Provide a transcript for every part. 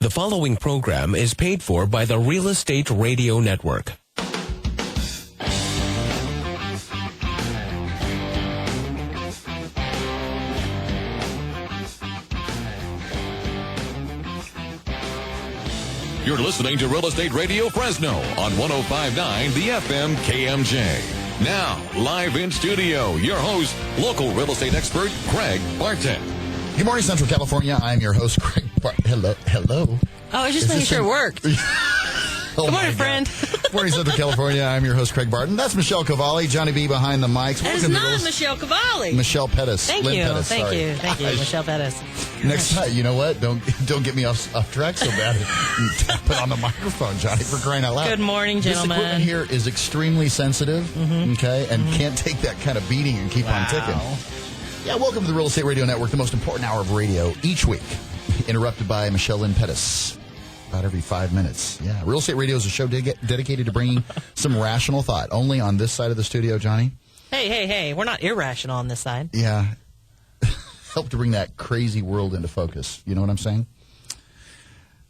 The following program is paid for by the Real Estate Radio Network. You're listening to Real Estate Radio Fresno on 105.9 the FM KMJ. Now, live in studio, your host, local real estate expert, Craig Barton. Good morning, Central California. I'm your host, Craig Barton. Hello. Oh, I was just making sure it worked. Good morning, friend. Good morning, Central California. I'm your host, Craig Barton. That's Michelle Cavalli, Johnny B behind the mics. That is not Michelle Cavalli. Michelle Pettis. Thank Lynn you. Pettis, Thank sorry. you. Thank you, Michelle Pettis. Next time, you know what? Don't get me off track so bad. Tap it on the microphone, Johnny, for crying out loud. Good morning, gentlemen. This equipment here is extremely sensitive, okay, and can't take that kind of beating and keep on ticking. Yeah, welcome to the Real Estate Radio Network, the most important hour of radio each week. Interrupted by Michelle Lynn Pettis. About every 5 minutes. Yeah, Real Estate Radio is a show dedicated to bringing some rational thought. Only on this side of the studio, Johnny. Hey. We're not irrational on this side. Yeah. Help to bring that crazy world into focus. You know what I'm saying?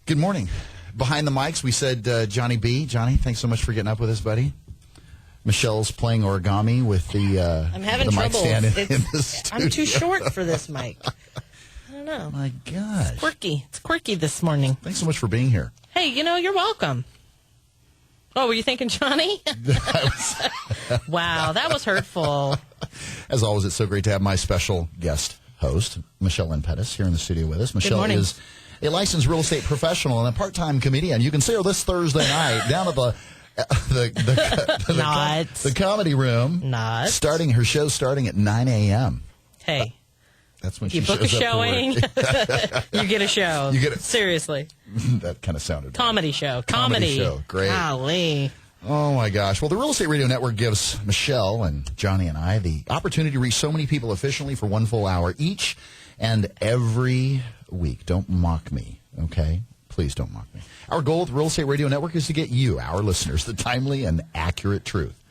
Good morning. Behind the mics, we said Johnny B. Johnny, thanks so much for getting up with us, buddy. Michelle's playing origami with the I'm having the trouble. mic stand in the studio. I'm too short for this mic. I don't know. My gosh. It's quirky this morning. Thanks so much for being here. Hey, you're welcome. Oh, were you thinking Johnny? Wow, that was hurtful. As always, it's so great to have my special guest host, Michelle Lynn Pettis, here in the studio with us. Michelle is a licensed real estate professional and a part-time comedian. You can see her this Thursday night down at the Comedy Room. Her show's starting at 9 a.m. Hey. That's when you she book a shows up showing, you get a show. You get it. Seriously. That kind of sounded Comedy show. Comedy show. Great. Golly. Oh, my gosh. Well, the Real Estate Radio Network gives Michelle and Johnny and I the opportunity to reach so many people efficiently for 1 full hour each and every week. Don't mock me, okay? Please don't mock me. Our goal with the Real Estate Radio Network is to get you, our listeners, the timely and accurate truth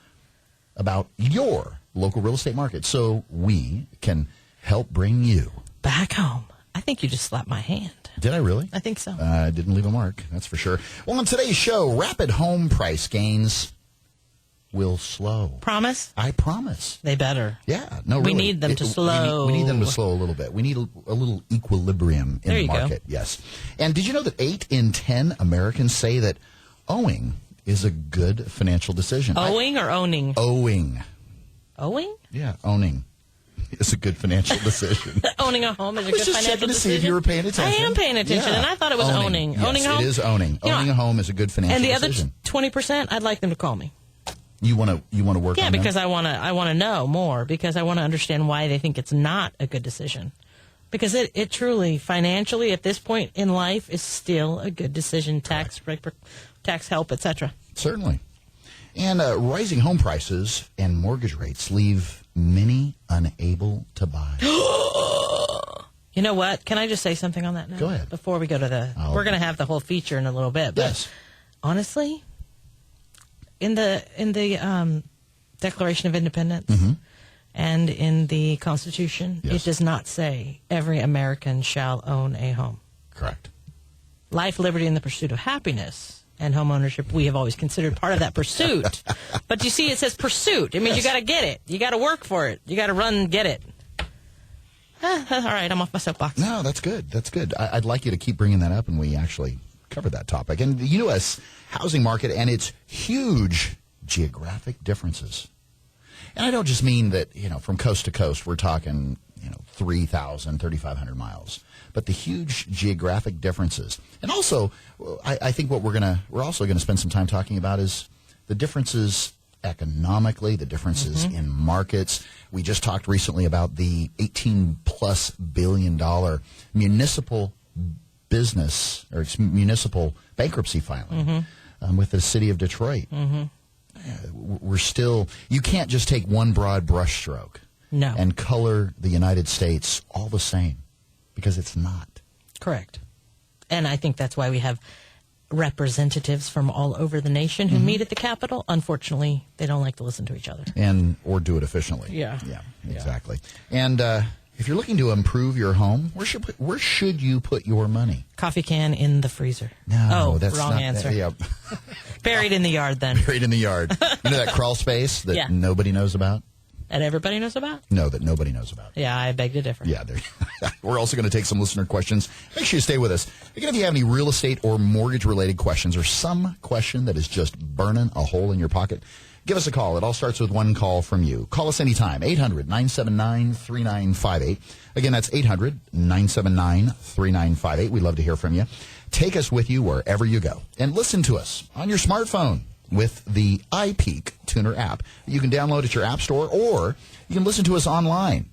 about your local real estate market so we can help bring you back home. I think you just slapped my hand. Did I really? I think so. I didn't leave a mark, that's for sure. Well, on today's show, rapid home price gains will slow. Promise? I promise. They better. Yeah. No, really. We need them to slow. We need them to slow a little bit. We need a little equilibrium in the market. Go. Yes. And did you know that 8 in 10 Americans say that owing is a good financial decision? Owing or owning? Owing. Owing? Yeah, owning. It's a good financial decision. Owning a home is a good financial decision. I was just checking to see if you were paying attention. I am paying attention, and I thought it was owning. Yes, owning a home? It is owning. Owning a home is a good financial decision. And the other 20%, I'd like them to call me. You want to work on that? Yeah, because I want to know more, because I want to understand why they think it's not a good decision. Because it truly, financially, at this point in life, is still a good decision. Tax help, etc. Certainly. And rising home prices and mortgage rates leave many unable to buy. You know what? Can I just say something on that now? Go ahead. Before we go to we're going to have the whole feature in a little bit. But yes. Honestly, in the Declaration of Independence and in the Constitution, yes, it does not say every American shall own a home. Correct. Life, liberty, and the pursuit of happiness and home ownership, we have always considered part of that pursuit. But you see, it says pursuit. It means you got to get it. You got to work for it. You got to run and get it. All right, I'm off my soapbox. No, that's good. That's good. I'd like you to keep bringing that up, and we actually cover that topic. And the U.S. housing market and its huge geographic differences. And I don't just mean that, from coast to coast, we're talking, 3,000, 3,500 miles. But the huge geographic differences. And also, I think what we're also going to spend some time talking about is the differences economically, the differences in markets. We just talked recently about the $18+ billion municipal business or municipal bankruptcy filing with the city of Detroit. We're still, you can't just take one broad brushstroke and color the United States all the same, because it's not. Correct. And I think that's why we have representatives from all over the nation who meet at the Capitol. Unfortunately, they don't like to listen to each other. Or do it efficiently. Yeah. Yeah, exactly. And, If you're looking to improve your home, where should you put your money? Coffee can in the freezer. No, oh, that's wrong not, answer. Yeah. Buried in the yard, then. Buried in the yard. You know that crawl space that nobody knows about? That everybody knows about? No, that nobody knows about. Yeah, I beg to differ. Yeah, we're also going to take some listener questions. Make sure you stay with us. Again, if you have any real estate or mortgage-related questions or some question that is just burning a hole in your pocket, give us a call. It all starts with one call from you. Call us anytime, 800-979-3958. Again, that's 800-979-3958. We'd love to hear from you. Take us with you wherever you go. And listen to us on your smartphone with the iPeak Tuner app. You can download at your app store, or you can listen to us online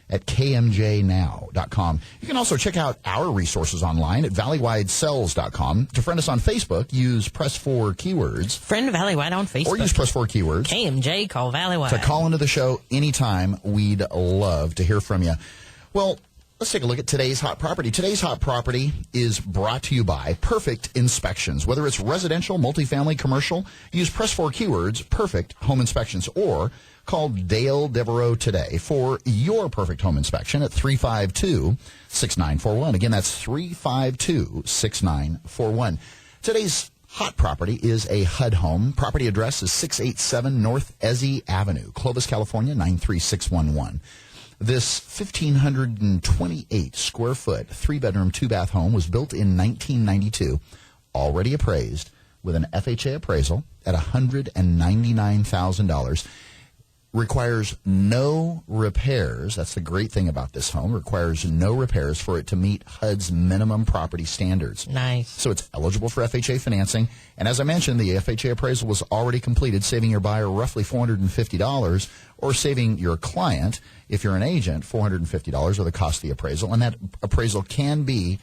at kmjnow.com. You can also check out our resources online at valleywidesells.com. To friend us on Facebook, use Press 4 Keywords. Friend Valleywide on Facebook. Or use Press 4 Keywords. KMJ, call Valleywide. To call into the show anytime. We'd love to hear from you. Well, let's take a look at today's hot property. Today's hot property is brought to you by Perfect Inspections. Whether it's residential, multifamily, commercial, use Press 4 Keywords, Perfect Home Inspections, or call Dale Devereaux today for your perfect home inspection at 352-6941. Again, that's 352-6941. Today's hot property is a HUD home. Property address is 687 North Ezzie Avenue, Clovis, California, 93611. This 1,528 square foot, 3-bedroom, 2-bath home was built in 1992, already appraised with an FHA appraisal at $199,000. Requires no repairs. That's the great thing about this home. Requires no repairs for it to meet HUD's minimum property standards. Nice. So it's eligible for FHA financing. And as I mentioned, the FHA appraisal was already completed, saving your buyer roughly $450, or saving your client, if you're an agent, $450 or the cost of the appraisal. And that appraisal can be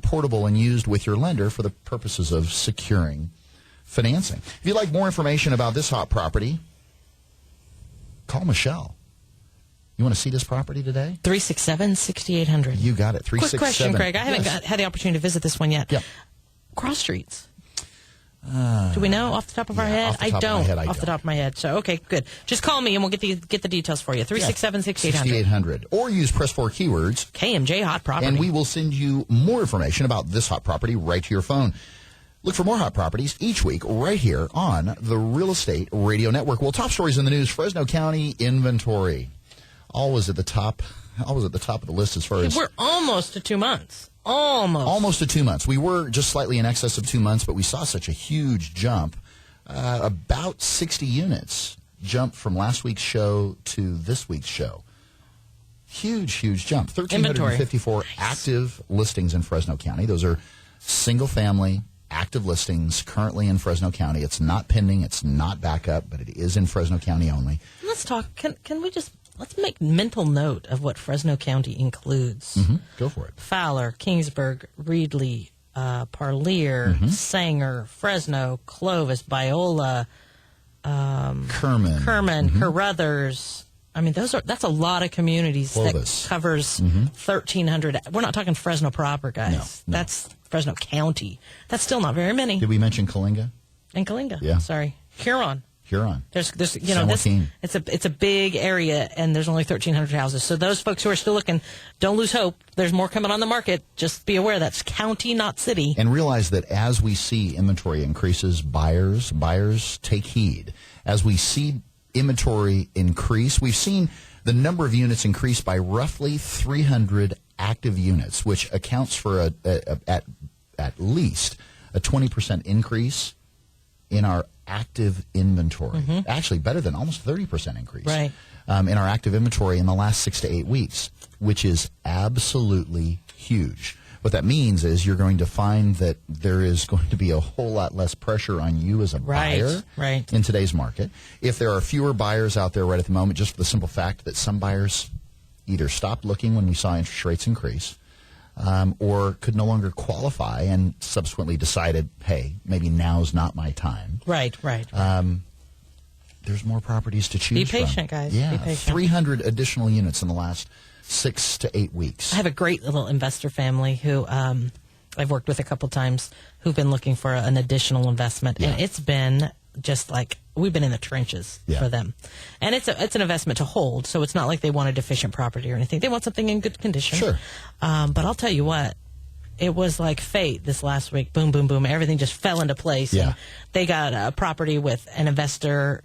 portable and used with your lender for the purposes of securing financing. If you'd like more information about this hot property, call Michelle. You want to see this property today? 367-6800. You got it. 367. Quick question, Craig. I haven't had the opportunity to visit this one yet. Yeah. Cross streets. Do we know off the top of our head? I don't. Off the top of my head. So, okay, good. Just call me and we'll get the details for you. 367-6800. 6800. Or use Press 4 Keywords. KMJ Hot Property. And we will send you more information about this hot property right to your phone. Look for more hot properties each week right here on the Real Estate Radio Network. Well, top stories in the news. Fresno County inventory. Always at the top of the list as far as... We're almost to 2 months. Almost to 2 months. We were just slightly in excess of 2 months, but we saw such a huge jump. About 60 units jumped from last week's show to this week's show. Huge jump. 1,354 active listings in Fresno County. Those are single-family active listings currently in Fresno County. It's not pending. It's not backup, but it is in Fresno County only. Let's talk. Can we just... Let's make mental note of what Fresno County includes. Mm-hmm. Go for it. Fowler, Kingsburg, Reedley, Parlier, Sanger, Fresno, Clovis, Biola, Kerman, Carruthers. I mean, that's a lot of communities. Clovis. That covers 1,300. We're not talking Fresno proper, guys. No. That's Fresno County. That's still not very many. Did we mention Kalinga? And Kalinga. Yeah. Sorry. Huron. There's it's a big area, and there's only 1,300 houses. So those folks who are still looking, don't lose hope. There's more coming on the market. Just be aware that's county, not city. And realize that as we see inventory increases, buyers take heed. As we see inventory increase, we've seen the number of units increase by roughly 300 active units, which accounts for at least a 20% increase in our active inventory. Actually, better than almost 30% increase in our active inventory in the last 6 to 8 weeks, which is absolutely huge. What that means is you're going to find that there is going to be a whole lot less pressure on you as a buyer in today's market. If there are fewer buyers out there right at the moment, just for the simple fact that some buyers either stopped looking when we saw interest rates increase, or could no longer qualify and subsequently decided, hey, maybe now's not my time. Right. There's more properties to choose from. Be patient, guys. Yeah, be patient. 300 additional units in the last 6 to 8 weeks. I have a great little investor family who I've worked with a couple times who've been looking for an additional investment. Yeah. And it's been just like we've been in the trenches Yeah. for them. And it's an investment to hold, so it's not like they want a deficient property or anything. They want something in good condition. Sure. But I'll tell you what, it was like fate this last week. Boom, boom, boom. Everything just fell into place. Yeah. And they got a property with an investor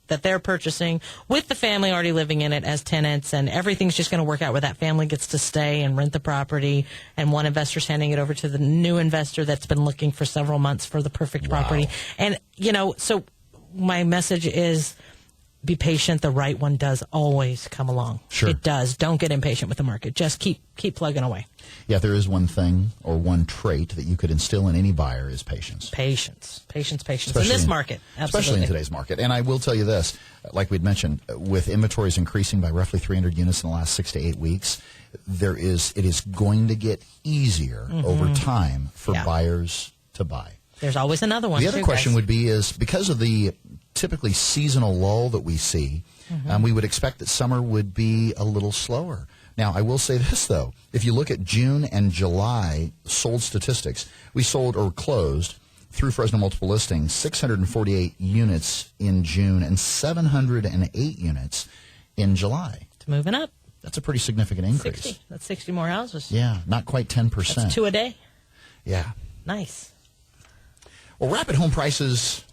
that they're purchasing with the family already living in it as tenants, and everything's just going to work out where that family gets to stay and rent the property, and one investor's handing it over to the new investor that's been looking for several months for the perfect property. And, so my message is be patient. The right one does always come along. Sure. It does. Don't get impatient with the market. Just keep plugging away. Yeah, if there is one thing or one trait that you could instill in any buyer is patience. Patience. Especially in this market. Absolutely. Especially in today's market. And I will tell you this, like we'd mentioned, with inventories increasing by roughly 300 units in the last 6 to 8 weeks, it is going to get easier over time for buyers to buy. There's always another one. The other question would be is because of the typically seasonal lull that we see, we would expect that summer would be a little slower. Now, I will say this, though. If you look at June and July sold statistics, we sold or closed through Fresno Multiple Listings 648 units in June and 708 units in July. It's moving up. That's a pretty significant increase. 60. That's 60 more houses. Yeah, not quite 10%. That's 2 a day. Yeah. Nice. Well, rapid home prices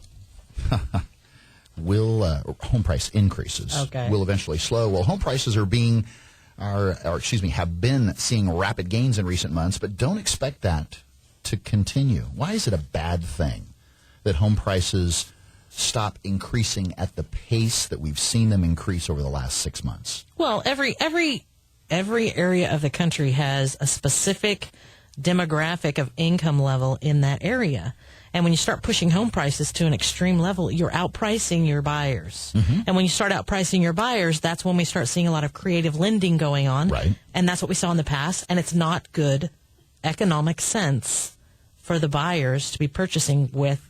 home price increases will eventually slow. Well, home prices have been seeing rapid gains in recent months, but don't expect that to continue. Why is it a bad thing that home prices stop increasing at the pace that we've seen them increase over the last 6 months? Well, every area of the country has a specific demographic of income level in that area. And when you start pushing home prices to an extreme level, you're outpricing your buyers. And when you start outpricing your buyers, that's when we start seeing a lot of creative lending going on. Right. And that's what we saw in the past. And it's not good economic sense for the buyers to be purchasing with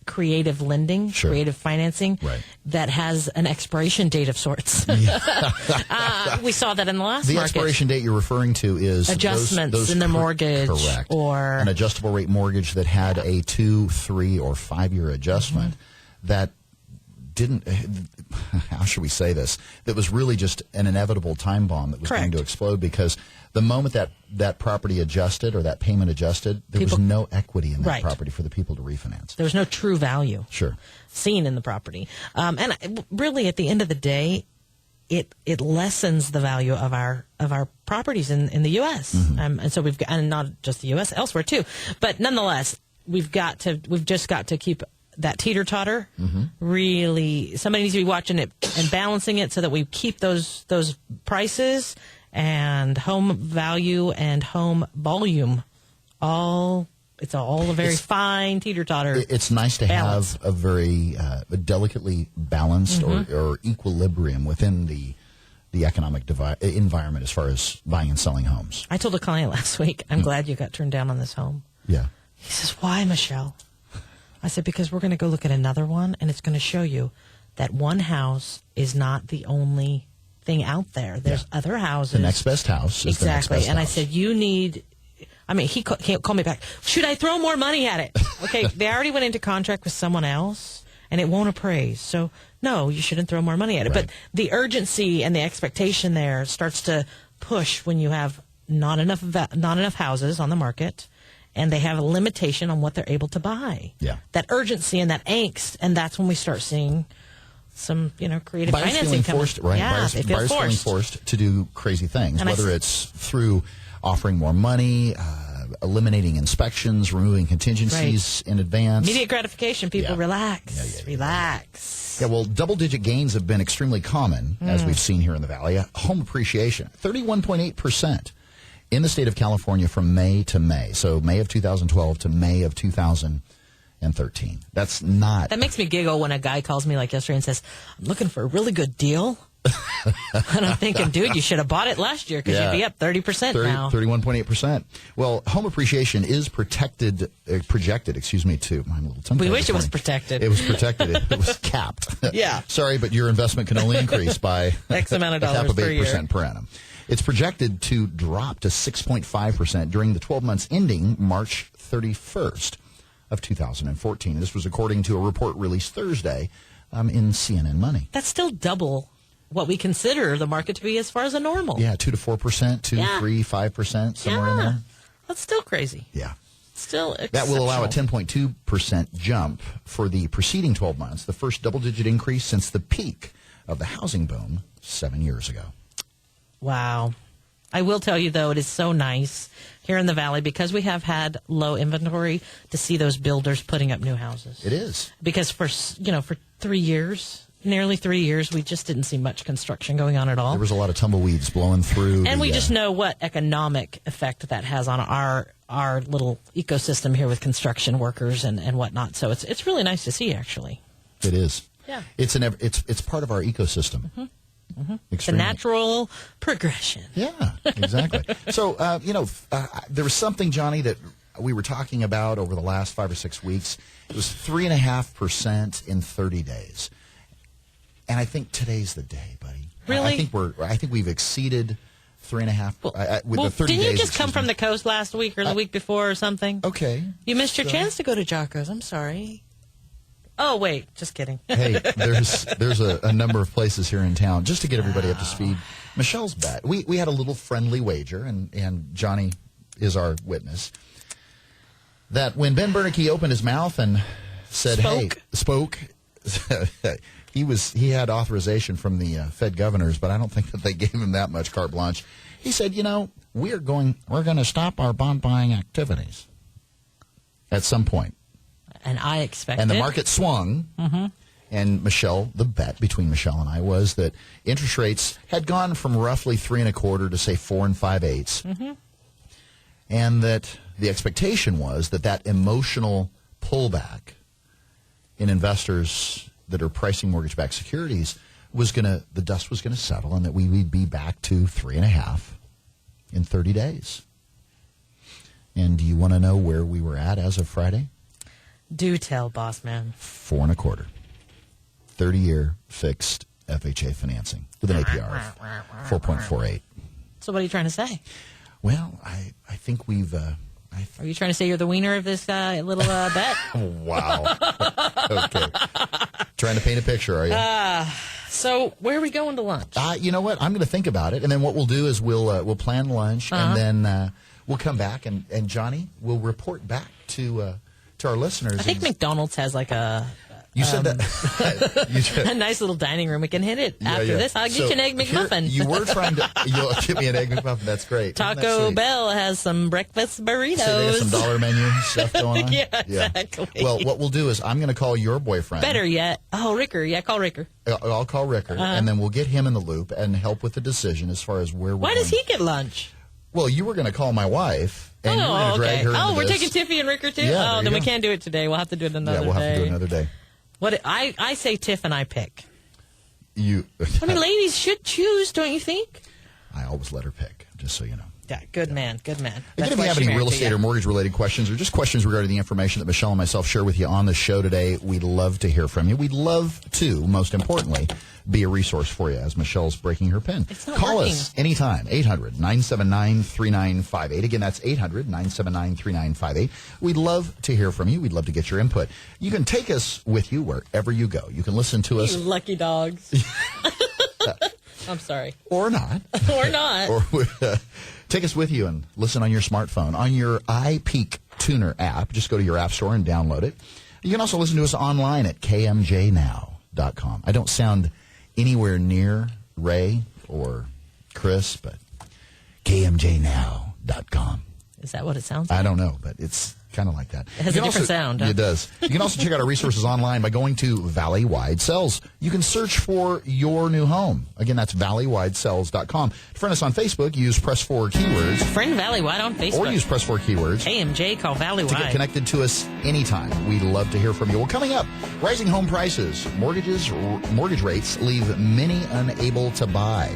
creative lending, creative financing that has an expiration date of sorts. We saw that in the last market. The expiration date you're referring to is adjustments in the mortgage. Correct. Or an adjustable rate mortgage that had a 2, 3, or 5-year adjustment that didn't, how should we say this, that was really just an inevitable time bomb that was going to explode because the moment that property adjusted or that payment adjusted, there was no equity in that property for the people to refinance. There was no true value seen in the property. And really, at the end of the day, it lessens the value of our properties in the U.S. And so we've got, and not just the U.S., elsewhere too. But nonetheless, we've just got to keep that teeter-totter. Really, somebody needs to be watching it and balancing it so that we keep those prices and home value and home volume it's all a very fine teeter-totter. It's nice to have a very delicately balanced or equilibrium within the economic environment as far as buying and selling homes. I told a client last week, I'm glad you got turned down on this home. Yeah. He says, why, Michelle? I said, because we're going to go look at another one, and it's going to show you that one house is not the only thing out there. There's other houses. The next best house is the next best house. And I said, he can't call me back. Should I throw more money at it? Okay, they already went into contract with someone else, and it won't appraise. So, no, you shouldn't throw more money at it. But the urgency and the expectation there starts to push when you have not enough houses on the market, and they have a limitation on what they're able to buy. Yeah. That urgency and that angst, and that's when we start seeing some, creative financing come up. Buyers feeling forced to do crazy things, and whether it's through offering more money, eliminating inspections, removing contingencies in advance. Immediate gratification. People relax. Relax. Yeah, well, double-digit gains have been extremely common, as we've seen here in the Valley. Home appreciation, 31.8% in the state of California from May to May. So May of 2012 to May of 2013. That's not... That makes me giggle when a guy calls me like yesterday and says, I'm looking for a really good deal. And I'm thinking, dude, you should have bought it last year because you'd be up 30% now. 31.8%. Well, home appreciation is projected, to... I'm a little tongue-tied. We wish it was protected. It was protected. It was capped. Yeah. Sorry, but your investment can only increase by X amount of dollars per year. 8% per annum. It's projected to drop to 6.5% during the 12 months ending March 31st of 2014. This was according to a report released Thursday in CNN Money. That's still double what we consider the market to be as far as a normal. Yeah, 2 to 4%, 2, 3, 5%, somewhere in there. That's still crazy. Yeah. Still exceptional. That will allow a 10.2% jump for the preceding 12 months, the first double-digit increase since the peak of the housing boom 7 years ago. Wow. I will tell you, though, it is so nice here in the Valley because we have had low inventory to see those builders putting up new houses. It is. Because for 3 years, nearly 3 years, we just didn't see much construction going on at all. There was a lot of tumbleweeds blowing through. And we just know what economic effect that has on our little ecosystem here with construction workers and whatnot. So it's really nice to see, actually. It is. Yeah. It's part of our ecosystem. Mm-hmm. Mm-hmm. The natural progression. Yeah, exactly. So, there was something, Johnny, that we were talking about over the last 5 or 6 weeks. It was 3.5% in 30 days. And I think today's the day, buddy. Really? I think we've exceeded 3.5 with the 30 days. Didn't you just come from the coast last week or the week before or something? Okay. You missed your chance to go to Jocko's. I'm sorry. Oh, wait. Just kidding. Hey, there's a number of places here in town. Just to get everybody up to speed, Michelle's bet. We had a little friendly wager, and Johnny is our witness, that when Ben Bernanke opened his mouth and said, spoke, he had authorization from the Fed governors, but I don't think that they gave him that much carte blanche. He said, we're going to stop our bond buying activities at some point. And I expected. And the market swung. Mm-hmm. And the bet between Michelle and I was that interest rates had gone from roughly 3.25 to say 4 5/8. Mm-hmm. And that the expectation was that emotional pullback in investors that are pricing mortgage-backed securities the dust was going to settle, and that we would be back to 3.5 in 30 days. And do you want to know where we were at as of Friday? Do tell, boss man. 4.25, 30-year fixed FHA financing with an APR of 4.48. So what are you trying to say? Well, I think we've. Are you trying to say you're the wiener of this little bet? Wow. Okay. Trying to paint a picture, are you? So where are we going to lunch? You know what? I'm going to think about it, and then what we'll do is we'll plan lunch, and then we'll come back, and Johnny will report back to our listeners. I think McDonald's has like a... You said that. A nice little dining room. We can hit it after this. I'll get you an Egg McMuffin. You were trying to... You'll give me an Egg McMuffin. That's great. Taco Bell has some breakfast burritos. So they have some dollar menu stuff going on? Yeah, exactly. Well, what we'll do is I'm going to call your boyfriend. Better yet. Oh, Ricker. Yeah, call Ricker. I'll call Ricker, and then we'll get him in the loop and help with the decision as far as where we're Why does he get lunch? Well, you were going to call my wife, and you were going to drag her into we're this. taking Tiffy and Ricker, too? Yeah, then we can't do it today. We'll have to do it another day. Yeah, we'll have to do it another day. What I say Tiff and I pick. I mean, ladies should choose, don't you think? I always let her pick, just so you know. Yeah, good man, good man. Again, if you have any real estate or mortgage-related questions or just questions regarding the information that Michelle and myself share with you on the show today, we'd love to hear from you. We'd love to, most importantly, be a resource for you as Michelle's breaking her pen. Call us anytime, 800-979-3958. Again, that's 800-979-3958. We'd love to hear from you. We'd love to get your input. You can take us with you wherever you go. You can listen to us. You lucky dogs. I'm sorry. Or not. Or not. Or take us with you and listen on your smartphone, on your iPeak Tuner app. Just go to your app store and download it. You can also listen to us online at kmjnow.com. I don't sound anywhere near Ray or Chris, but kmjnow.com. Is that what it sounds like? I don't know, but it's kind of like that. It has a different sound. Huh? It does. You can also check out our resources online by going to Valley-Wide Sells. You can search for your new home. Again, that's valleywidesells.com. To friend us on Facebook, use Press 4 keywords. Friend Valley-Wide on Facebook. Or use Press 4 keywords. KMJ, call Valley-Wide. To get connected to us anytime. We'd love to hear from you. Well, coming up, rising home prices, mortgage rates leave many unable to buy.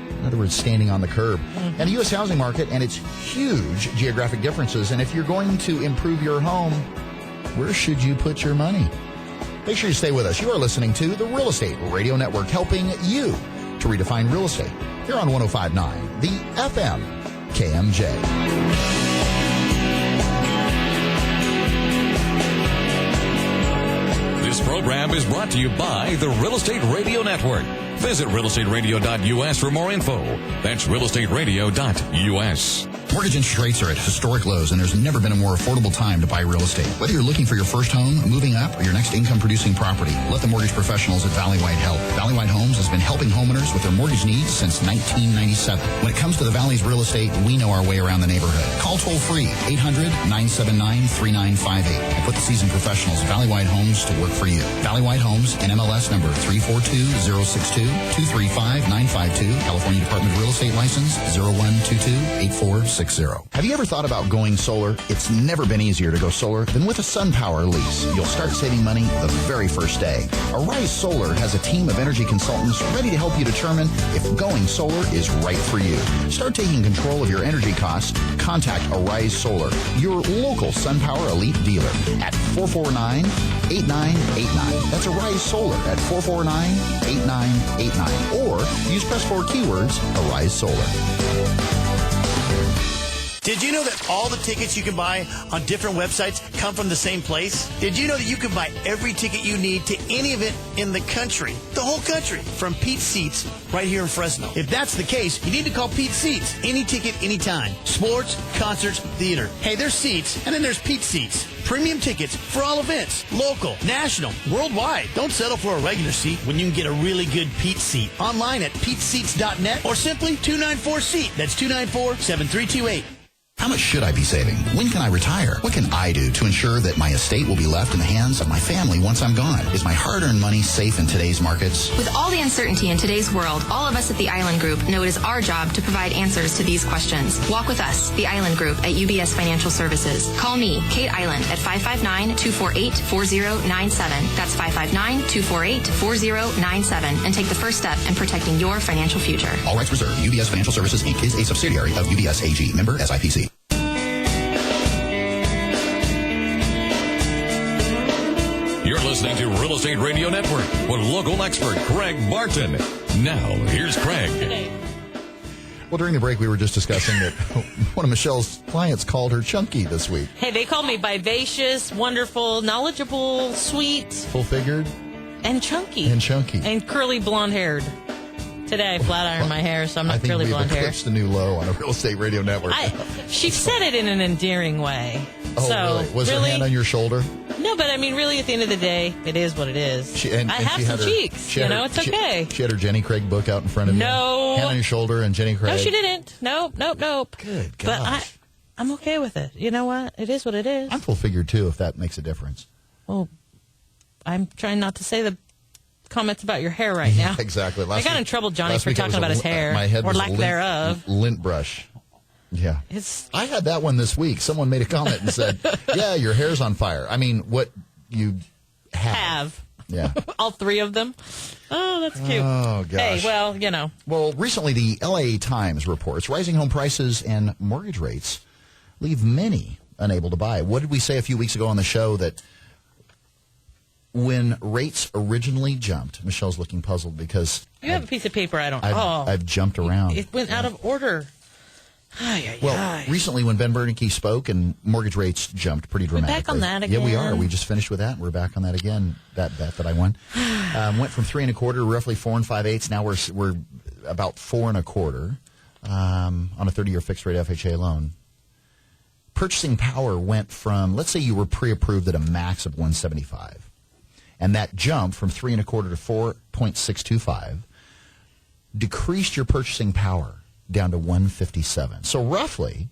In other words, standing on the curb. And the U.S. housing market and its huge geographic differences. And if you're going to improve your home, where should you put your money? Make sure you stay with us. You are listening to the Real Estate Radio Network, helping you to redefine real estate here on 105.9, the FM KMJ. program is brought to you by the Real Estate Radio Network. Visit realestateradio.us for more info. That's realestateradio.us. Mortgage interest rates are at historic lows, and there's never been a more affordable time to buy real estate. Whether you're looking for your first home, moving up, or your next income-producing property, let the mortgage professionals at Valley White help. Valley White Homes has been helping homeowners with their mortgage needs since 1997. When it comes to the Valley's real estate, we know our way around the neighborhood. Call toll-free 800-979-3958 and put the seasoned professionals at Valley White Homes to work for you. Valley White Homes, NMLS number 342062, 235-952, California Department of Real Estate License 0122-8460. Have you ever thought about going solar? It's never been easier to go solar than with a SunPower lease. You'll start saving money the very first day. Arise Solar has a team of energy consultants ready to help you determine if going solar is right for you. Start taking control of your energy costs. Contact Arise Solar, your local SunPower Elite dealer at 449-8989. That's Arise Solar at 449-8989. Or use press 4 keywords, Arise Solar. Did you know that all the tickets you can buy on different websites come from the same place? Did you know that you can buy every ticket you need to any event in the country, the whole country, from Pete's Seats right here in Fresno? If that's the case, you need to call Pete's Seats. Any ticket, anytime. Sports, concerts, theater. Hey, there's seats, and then there's Pete's Seats. Premium tickets for all events, local, national, worldwide. Don't settle for a regular seat when you can get a really good Pete's Seat. Online at peteseats.net or simply 294-SEAT. That's 294-7328. How much should I be saving? When can I retire? What can I do to ensure that my estate will be left in the hands of my family once I'm gone? Is my hard-earned money safe in today's markets? With all the uncertainty in today's world, all of us at the Island Group know it is our job to provide answers to these questions. Walk with us, the Island Group at UBS Financial Services. Call me, Kate Island, at 559-248-4097. That's 559-248-4097, and take the first step in protecting your financial future. All rights reserved. UBS Financial Services, Inc. is a subsidiary of UBS AG. Member SIPC. You're listening to Real Estate Radio Network with local expert Craig Barton. Now, here's Craig. Well, during the break, we were just discussing that one of Michelle's clients called her chunky this week. Hey, they called me vivacious, wonderful, knowledgeable, sweet. Full-figured? And chunky. And chunky. And curly blonde-haired. Today I flat ironed my hair, so I'm not curly blonde hair. I think we've eclipsed the new low on a Real Estate Radio Network. She said it in an endearing way. Oh, so, really? Was her hand on your shoulder? No, but I mean, really, at the end of the day, it is what it is. I have some cheeks. It's okay. She had her Jenny Craig book out in front of you. No. Hand on your shoulder and Jenny Craig. No, she didn't. Nope. Good gosh. But I'm okay with it. You know what? It is what it is. I'm full-figured, too, if that makes a difference. Well, I'm trying not to say the comments about your hair right now. Exactly. I got in trouble, Johnny, for talking about his hair. My head or was lack thereof. Lint brush. Yeah. I had that one this week. Someone made a comment and said, yeah, your hair's on fire. I mean, what you have. Yeah. All three of them. Oh, that's cute. Oh, gosh. Hey, well, you know. Well, recently the LA Times reports rising home prices and mortgage rates leave many unable to buy. What did we say a few weeks ago on the show that when rates originally jumped, Michelle's looking puzzled because you have a piece of paper. I've jumped around. It went out of order. Recently when Ben Bernanke spoke and mortgage rates jumped pretty dramatically. We're back on that again. Yeah, we are. We just finished with that. We're back on that again. That bet that I won went from 3 1/4 to roughly 4 5/8. Now we're about 4 1/4 on a 30-year fixed rate FHA loan. Purchasing power went from, let's say you were pre-approved at a max of 175. And that jump from 3 1/4 to 4.625 decreased your purchasing power down to 157. So roughly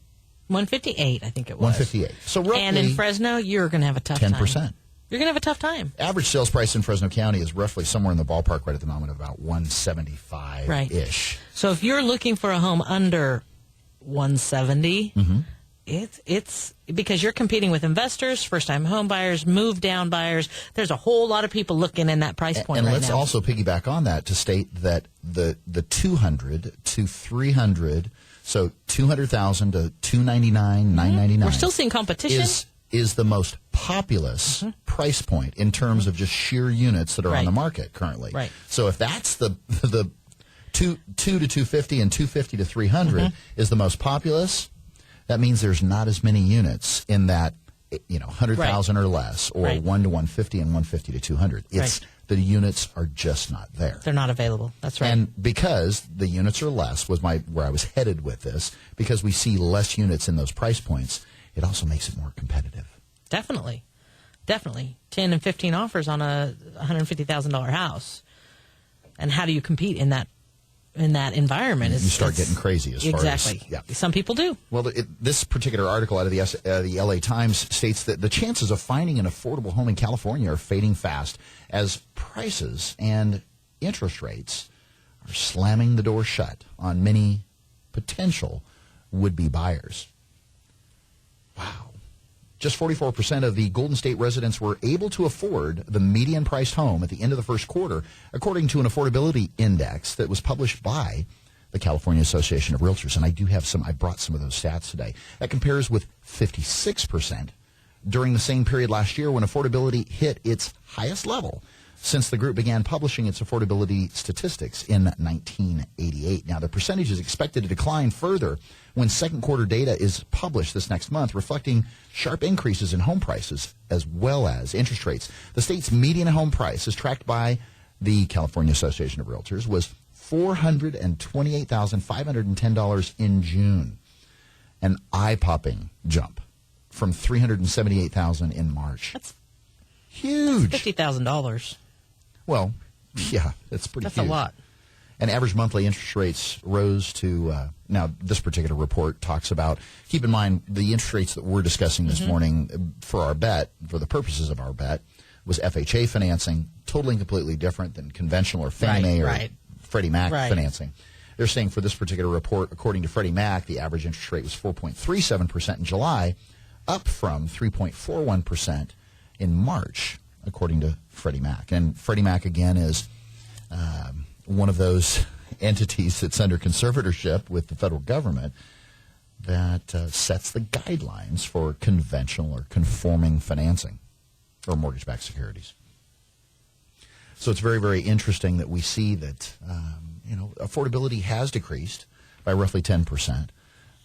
158, I think it was. 158. So roughly, and in Fresno, you're going to have a tough time. 10%. You're going to have a tough time. Average sales price in Fresno County is roughly somewhere in the ballpark right at the moment of about 175-ish. Right. So if you're looking for a home under 170, it's because you're competing with investors, first-time home buyers, move-down buyers. There's a whole lot of people looking in that price point right now. And let's also piggyback on that to state that the 200 to 300, so 200,000 to 299, 999. We're still seeing competition. Is the most populous price point in terms of just sheer units that are on the market currently. Right. So if that's the 2 to 250 and 250 to 300 is the most populous, that means there's not as many units in that 100,000 or less, or 1 to 150 and 150 to 200. It's the units are just not there. They're not available. That's right. And because the units are less was where I was headed with this, because we see less units in those price points, it also makes it more competitive. Definitely. 10 and 15 offers on a $150,000 house. And how do you compete in that environment? You start getting crazy as far as... Exactly. Some people do. Well, this particular article out of the LA Times states that the chances of finding an affordable home in California are fading fast as prices and interest rates are slamming the door shut on many potential would-be buyers. Wow. Just 44% of the Golden State residents were able to afford the median-priced home at the end of the first quarter, according to an affordability index that was published by the California Association of Realtors. And I brought some of those stats today. That compares with 56% during the same period last year when affordability hit its highest level since the group began publishing its affordability statistics in 1988. Now, the percentage is expected to decline further when second quarter data is published this next month, reflecting sharp increases in home prices as well as interest rates. The state's median home price, as tracked by the California Association of Realtors, was $428,510 in June, an eye-popping jump from $378,000 in March. That's huge. That's $50,000. Well, yeah, that's pretty huge. That's a lot. And average monthly interest rates rose to, now this particular report talks about, keep in mind, the interest rates that we're discussing this morning for our bet, for the purposes of our bet, was FHA financing, totally completely different than conventional or Fannie Mae or Freddie Mac financing. They're saying for this particular report, according to Freddie Mac, the average interest rate was 4.37% in July, up from 3.41% in March, according to Freddie Mac. And Freddie Mac, again, is one of those entities that's under conservatorship with the federal government that sets the guidelines for conventional or conforming financing or mortgage-backed securities. So it's very, very interesting that we see that affordability has decreased by roughly 10%.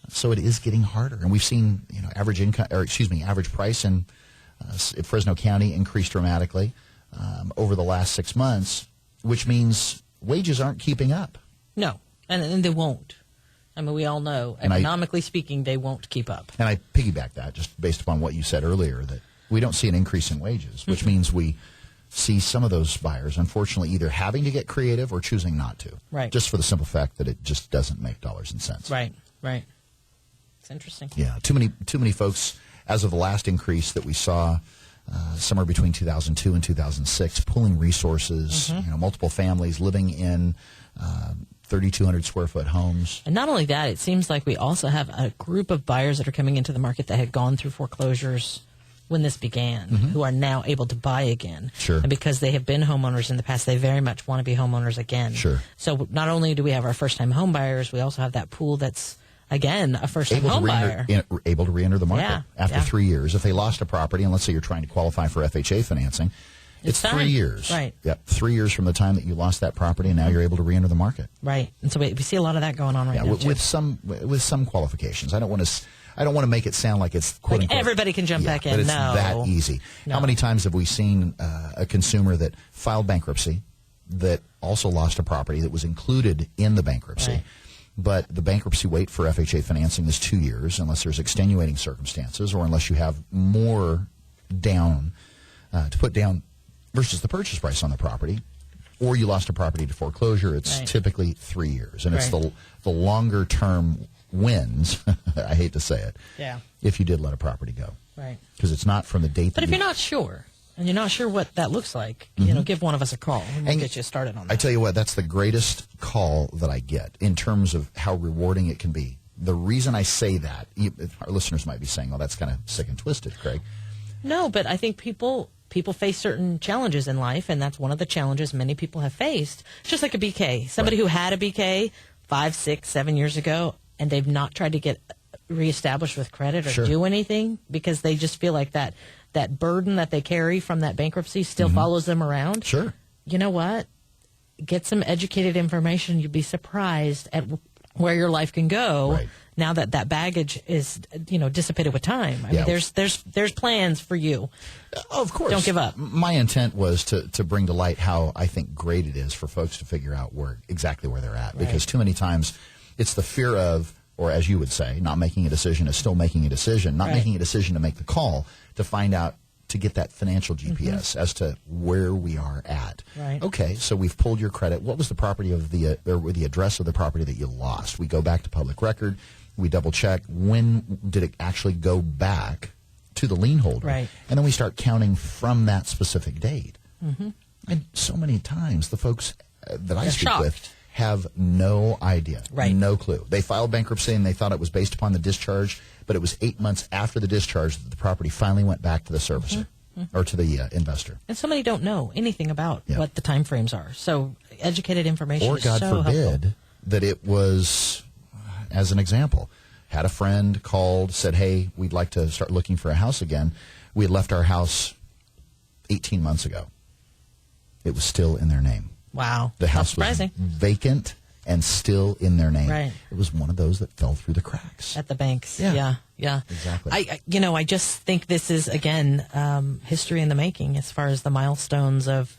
So it is getting harder, and we've seen average price in Fresno County increase dramatically over the last 6 months, which means wages aren't keeping up. No, and they won't. I mean, we all know, economically speaking, they won't keep up. And I piggyback that just based upon what you said earlier, that we don't see an increase in wages, which means we see some of those buyers, unfortunately, either having to get creative or choosing not to. Right. Just for the simple fact that it just doesn't make dollars and cents. Right. It's interesting. Yeah, too many folks, as of the last increase that we saw somewhere between 2002 and 2006, pulling resources, multiple families living in 3,200 square foot homes. And not only that, it seems like we also have a group of buyers that are coming into the market that had gone through foreclosures when this began, who are now able to buy again. Sure. And because they have been homeowners in the past, they very much want to be homeowners again. Sure. So not only do we have our first-time home buyers, we also have that pool that's, again, a first-time home buyer. Able to re-enter the market after 3 years. If they lost a property, and let's say you're trying to qualify for FHA financing, it's 3 years. Right. Yep, 3 years from the time that you lost that property, and now you're able to re-enter the market. Right. And so we see a lot of that going on right now, too. with some qualifications. I don't want to make it sound like it's quote unquote everybody can jump back in. But it's No. that easy. No. How many times have we seen a consumer that filed bankruptcy that also lost a property that was included in the bankruptcy? Right. But the bankruptcy wait for FHA financing is 2 years unless there's extenuating circumstances or unless you have more down to put down versus the purchase price on the property, or you lost a property to foreclosure. It's typically 3 years, and it's the longer term wins. I hate to say it. Yeah. If you did let a property go, Right. because it's not from the date. But if you're not sure, and you're not sure what that looks like, give one of us a call, and we'll get you started on that. I tell you what, that's the greatest call that I get in terms of how rewarding it can be. The reason I say that, our listeners might be saying, "Oh, that's kind of sick and twisted, Craig." No, but I think people face certain challenges in life, and that's one of the challenges many people have faced. Just like a BK. Somebody who had a BK 5, 6, 7 years ago, and they've not tried to get reestablished with credit or do anything because they just feel like that burden that they carry from that bankruptcy still follows them around. Sure. You know what? Get some educated information. You'd be surprised at where your life can go. Right. Now that that baggage is, dissipated with time. I mean, there's plans for you. Of course. Don't give up. My intent was to bring to light how I think great it is for folks to figure out exactly where they're at. Because too many times it's the fear of, or as you would say, not making a decision is still making a decision. Not making a decision to make the call, to find out, to get that financial GPS as to where we are at. Right. Okay, so we've pulled your credit. What was the property of the address of the property that you lost? We go back to public record. We double check. When did it actually go back to the lien holder? Right. And then we start counting from that specific date. And so many times the folks that I speak with have no idea, no clue. They filed bankruptcy and they thought it was based upon the discharge, but it was 8 months after the discharge that the property finally went back to the servicer or to the investor. And so many don't know anything about what the time frames are. So educated information or is God so forbid helpful. that it was, as an example, had a friend called, said, hey, we'd like to start looking for a house again. We had left our house 18 months ago. It was still in their name. Wow. The house surprising. was vacant and still in their name. Right. It was one of those that fell through the cracks. At the banks. Yeah. Yeah. Exactly. I just think this is, again, history in the making as far as the milestones of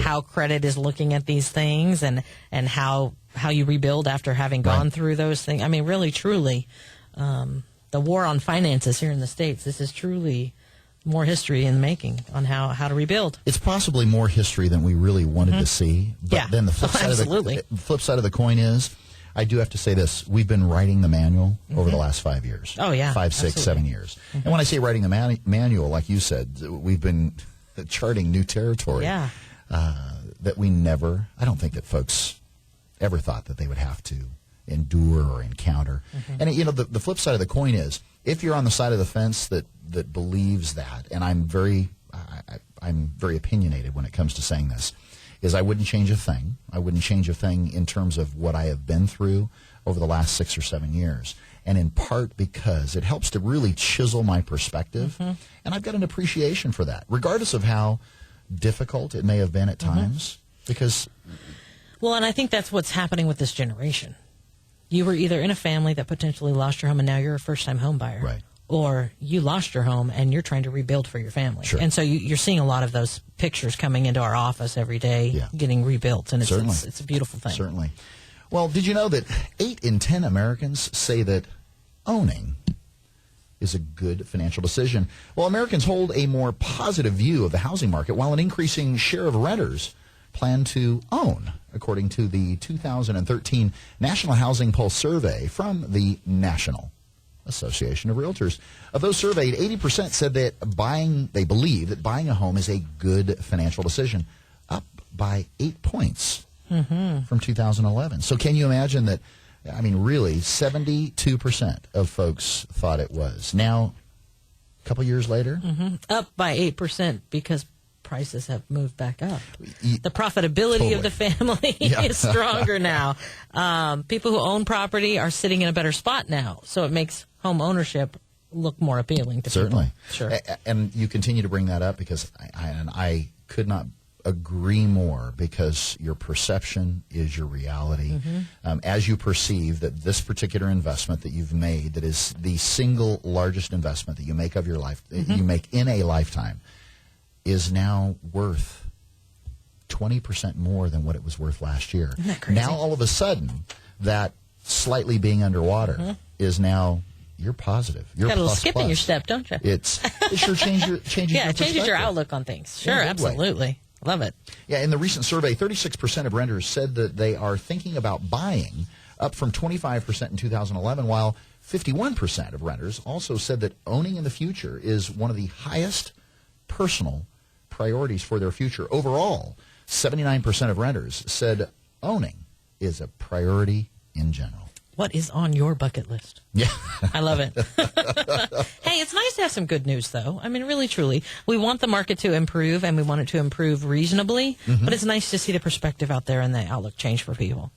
how credit is looking at these things and how you rebuild after having gone through those things. I mean, really, truly, the war on finances here in the States, this is truly more history in the making on how to rebuild. It's possibly more history than we really wanted to see. But then the flip side of the coin is, I do have to say this, we've been writing the manual over the last 5 years. Oh, yeah. 5, 6, absolutely. 7 years. And when I say writing the manual, like you said, we've been charting new territory that we never, I don't think that folks ever thought that they would have to endure or encounter. And, the flip side of the coin is, if you're on the side of the fence that believes that, and I'm very opinionated when it comes to saying this, is I wouldn't change a thing. I wouldn't change a thing in terms of what I have been through over the last 6 or 7 years. And in part because it helps to really chisel my perspective. And I've got an appreciation for that, regardless of how difficult it may have been at times. Because... Well, and I think that's what's happening with this generation. You were either in a family that potentially lost your home and now you're a first-time home buyer. Right. Or you lost your home and you're trying to rebuild for your family. Sure. And so you're seeing a lot of those pictures coming into our office every day, getting rebuilt. And it's a beautiful thing. Certainly. Well, did you know that 8 in 10 Americans say that owning is a good financial decision? Well, Americans hold a more positive view of the housing market, while an increasing share of renters plan to own, according to the 2013 National Housing Pulse survey from the National Association of Realtors. Of those surveyed, 80% said that they believe that buying a home is a good financial decision, up by 8 points from 2011. So can you imagine that? I mean, really, 72% of folks thought it was. Now, a couple years later, up by 8% because prices have moved back up. The profitability of the family is stronger now. People who own property are sitting in a better spot now, so it makes home ownership look more appealing to people. Sure. And you continue to bring that up because I could not agree more, because your perception is your reality. As you perceive that this particular investment that you've made, that is the single largest investment that you make of your life, you make in a lifetime, is now worth 20% more than what it was worth last year. Isn't that crazy? Now, all of a sudden, that slightly being underwater is now, you're positive. You're got a little plus, skip plus. in your step, don't you? It sure changes your it perspective. changes your outlook on things. Sure, In a good way. absolutely. Love it. Yeah, in the recent survey, 36% of renters said that they are thinking about buying, up from 25% in 2011, while 51% of renters also said that owning in the future is one of the highest personal priorities for their future. Overall, 79% of renters said owning is a priority in general. What is on your bucket list? Yeah. I love it. Hey, it's nice to have some good news, though. I mean, really, truly. We want the market to improve, and we want it to improve reasonably, but it's nice to see the perspective out there and the outlook change for people.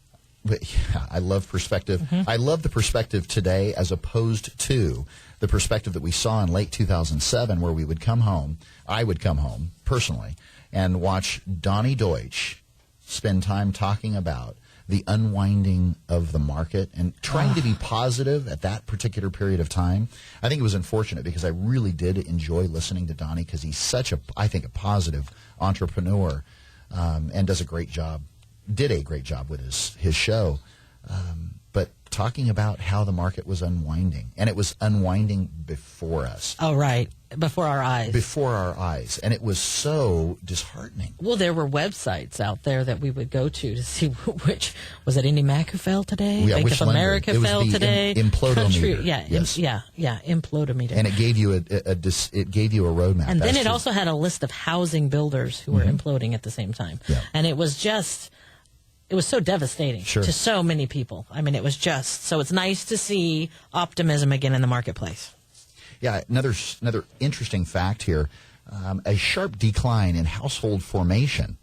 But yeah, I love perspective. I love the perspective today as opposed to the perspective that we saw in late 2007, where we would come home, I would come home personally, and watch Donnie Deutsch spend time talking about the unwinding of the market and trying to be positive at that particular period of time. I think it was unfortunate because I really did enjoy listening to Donnie because he's such a positive entrepreneur and does a great job, did a great job with his show. But talking about how the market was unwinding, and it was unwinding before us. Oh, right. Before our eyes. Before our eyes. And it was so disheartening. Well, there were websites out there that we would go to see which, was it IndyMac who fell today? Yeah, Bank which of lender? America It was fell the today. Implodometer. Yes. Implodometer. And it gave you it gave you a roadmap. And then it also had a list of housing builders who were imploding at the same time. Yeah. And it was so devastating Sure. to so many people. I mean, so it's nice to see optimism again in the marketplace. Yeah, another interesting fact here, a sharp decline in household formation.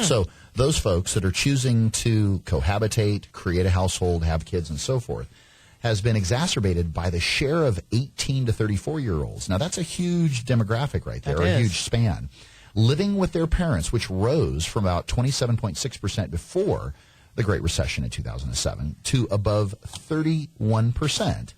So those folks that are choosing to cohabitate, create a household, have kids, and so forth, has been exacerbated by the share of 18 to 34-year-olds. Now, that's a huge demographic right there, That a is. huge span. Living with their parents, which rose from about 27.6% before the Great Recession in 2007 to above 31%,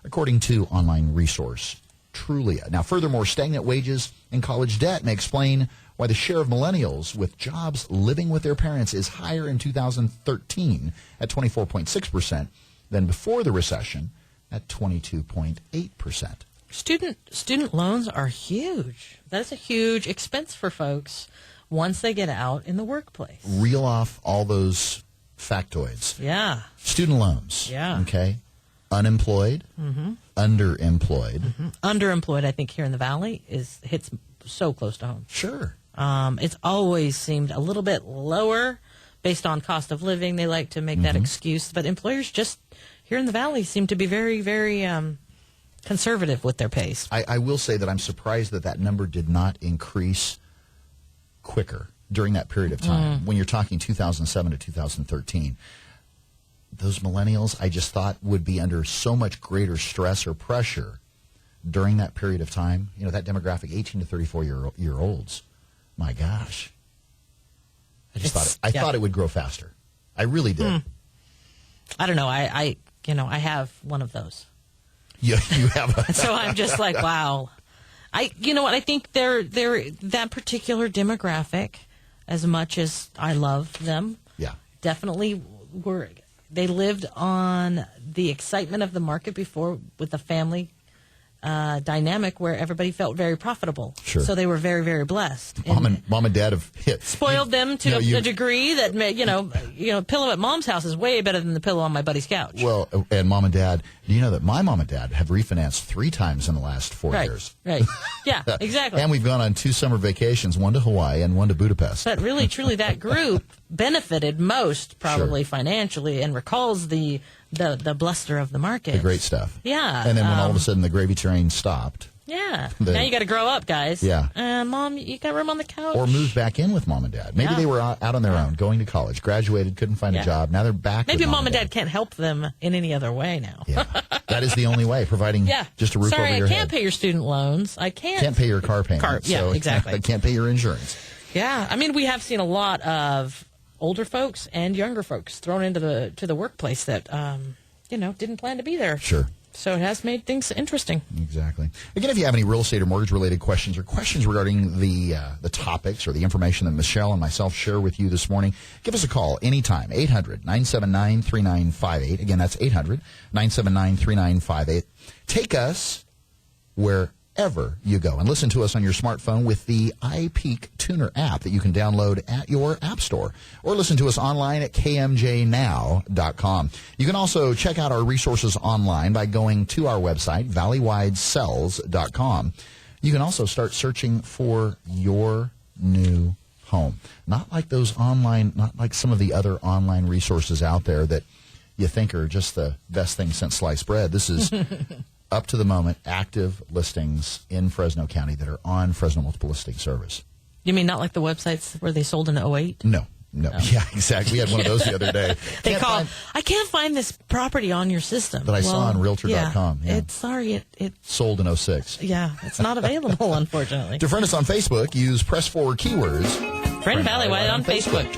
according to online resource Trulia. Now, furthermore, stagnant wages and college debt may explain why the share of millennials with jobs living with their parents is higher in 2013 at 24.6% than before the recession at 22.8%. Student loans are huge. That's a huge expense for folks once they get out in the workplace. Reel off all those factoids. Yeah. Student loans. Yeah. Okay. Unemployed. Underemployed. Underemployed, I think, here in the Valley hits so close to home. Sure. It's always seemed a little bit lower based on cost of living. They like to make that excuse. But employers just here in the Valley seem to be very, very conservative with their pays. I will say that I'm surprised that number did not increase quicker during that period of time. When you're talking 2007 to 2013, those millennials, I just thought, would be under so much greater stress or pressure during that period of time. You know, that demographic, 18 to 34-year-olds. My gosh. I just thought it would grow faster. I really did. I don't know. I have one of those. You have So I'm just like, wow. You know what? I think they're that particular demographic, as much as I love them, definitely they lived on the excitement of the market before with the family dynamic where everybody felt very profitable. Sure. So they were very, very blessed. Mom and Dad have hit. Spoiled them to a degree that, pillow at Mom's house is way better than the pillow on my buddy's couch. Well, and Mom and Dad, do you know that my mom and dad have refinanced 3 times in the last 4 years? Right. Yeah, exactly. And we've gone on 2 summer vacations, one to Hawaii and one to Budapest. But really, truly, that group benefited most, probably financially, and recalls the bluster of the market. The great stuff. Yeah. And then when all of a sudden the gravy train stopped. Yeah. Now you got to grow up, guys. Yeah. Mom, you got room on the couch? Or moved back in with Mom and Dad. Maybe they were out on their own, going to college, graduated, couldn't find a job. Now they're back Maybe with Mom and Dad can't help them in any other way now. Yeah. That is the only way, providing just a roof over your head. Sorry, I can't pay your student loans. I can't pay your car payment. exactly. I can't pay your insurance. Yeah. I mean, we have seen a lot of older folks and younger folks thrown into the workplace that, didn't plan to be there. Sure. So it has made things interesting. Exactly. Again, if you have any real estate or mortgage-related questions or questions regarding the topics or the information that Michelle and myself share with you this morning, give us a call anytime, 800-979-3958. Again, that's 800-979-3958. Take us wherever you go and listen to us on your smartphone with the iPeak Tuner app that you can download at your app store, or listen to us online at kmjnow.com. You can also check out our resources online by going to our website, valleywidesells.com. You can also start searching for your new home. Not like some of the other online resources out there that you think are just the best thing since sliced bread. This is up to the moment, active listings in Fresno County that are on Fresno Multiple Listing Service. You mean not like the websites where they sold in 2008? No. Yeah, exactly. We had one of those the other day. I can't find this property on your system. That I saw on Realtor.com. Yeah. It sold in 2006. Yeah, it's not available, unfortunately. To friend us on Facebook, use press forward keywords. Friend Valley Wide on Facebook.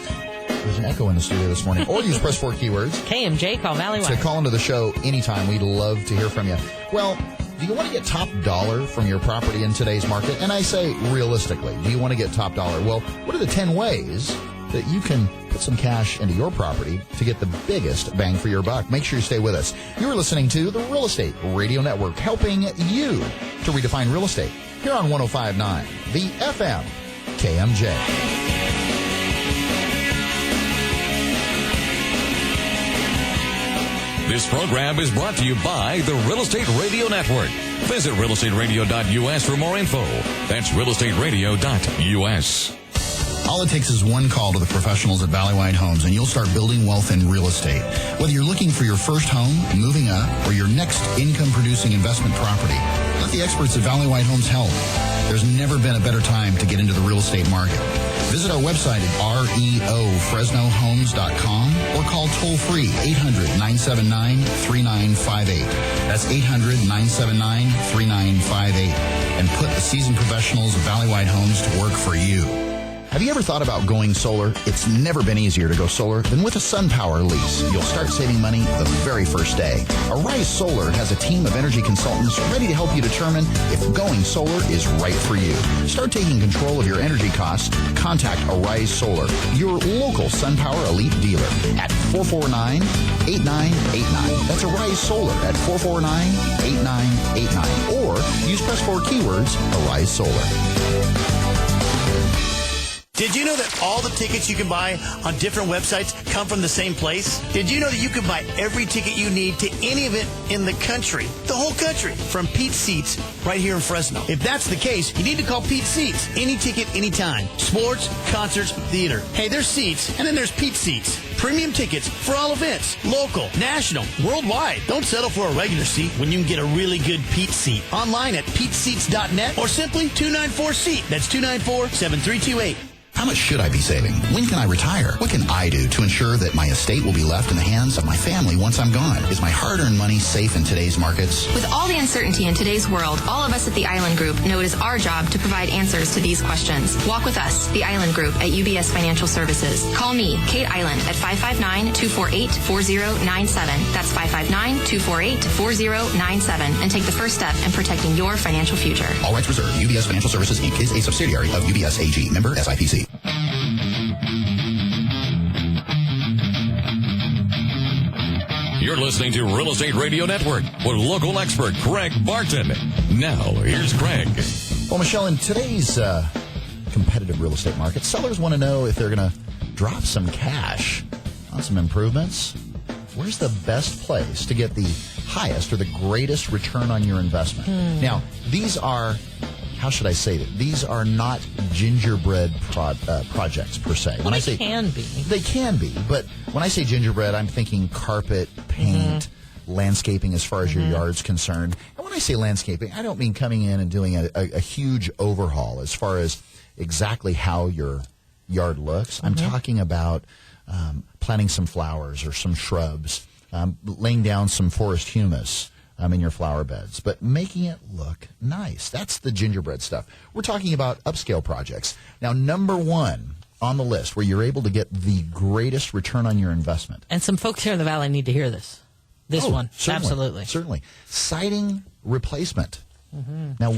There's an echo in the studio this morning. Or use press 4 keywords. KMJ, call Valley To Wire. call into the show anytime. We'd love to hear from you. Well, do you want to get top dollar from your property in today's market? And I say realistically, do you want to get top dollar? Well, what are the 10 ways that you can put some cash into your property to get the biggest bang for your buck? Make sure you stay with us. You're listening to the Real Estate Radio Network, helping you to redefine real estate here on 105.9, the FM KMJ. This program is brought to you by the Real Estate Radio Network. Visit realestateradio.us for more info. That's realestateradio.us. All it takes is one call to the professionals at Valleywide Homes, and you'll start building wealth in real estate. Whether you're looking for your first home, moving up, or your next income-producing investment property, let the experts at Valleywide Homes help. There's never been a better time to get into the real estate market. Visit our website at reofresnohomes.com or call toll-free 800-979-3958. That's 800-979-3958. And put the seasoned professionals of Valleywide Homes to work for you. Have you ever thought about going solar? It's never been easier to go solar than with a SunPower lease. You'll start saving money the very first day. Arise Solar has a team of energy consultants ready to help you determine if going solar is right for you. Start taking control of your energy costs. Contact Arise Solar, your local SunPower Elite dealer at 449-8989. That's Arise Solar at 449-8989. Or use press 4 keywords, Arise Solar. Did you know that all the tickets you can buy on different websites come from the same place? Did you know that you can buy every ticket you need to any event in the country, the whole country, from Pete's Seats right here in Fresno? If that's the case, you need to call Pete's Seats. Any ticket, anytime. Sports, concerts, theater. Hey, there's seats, and then there's Pete's Seats. Premium tickets for all events, local, national, worldwide. Don't settle for a regular seat when you can get a really good Pete's Seat. Online at peteseats.net or simply 294-SEAT. That's 294-7328. How much should I be saving? When can I retire? What can I do to ensure that my estate will be left in the hands of my family once I'm gone? Is my hard-earned money safe in today's markets? With all the uncertainty in today's world, all of us at the Island Group know it is our job to provide answers to these questions. Walk with us, the Island Group at UBS Financial Services. Call me, Kate Island, at 559-248-4097. That's 559-248-4097. And take the first step in protecting your financial future. All rights reserved. UBS Financial Services, Inc. is a subsidiary of UBS AG. Member SIPC. You're listening to Real Estate Radio Network with local expert Craig Barton. Now, here's Craig. Well, Michelle, in today's competitive real estate market, sellers want to know if they're going to drop some cash on some improvements. Where's the best place to get the highest or the greatest return on your investment? Now, these are, how should I say that? These are not gingerbread projects per se. Well, they can be. They can be, but when I say gingerbread, I'm thinking carpet, paint, landscaping as far as your yard's concerned. And when I say landscaping, I don't mean coming in and doing a huge overhaul as far as exactly how your yard looks. I'm talking about planting some flowers or some shrubs, laying down some forest humus in your flower beds, but making it look nice. That's the gingerbread stuff. We're talking about upscale projects. Now, number one on the list where you're able to get the greatest return on your investment. And some folks here in the Valley need to hear this. This one. Certainly, Absolutely. Certainly. Siding replacement. Now,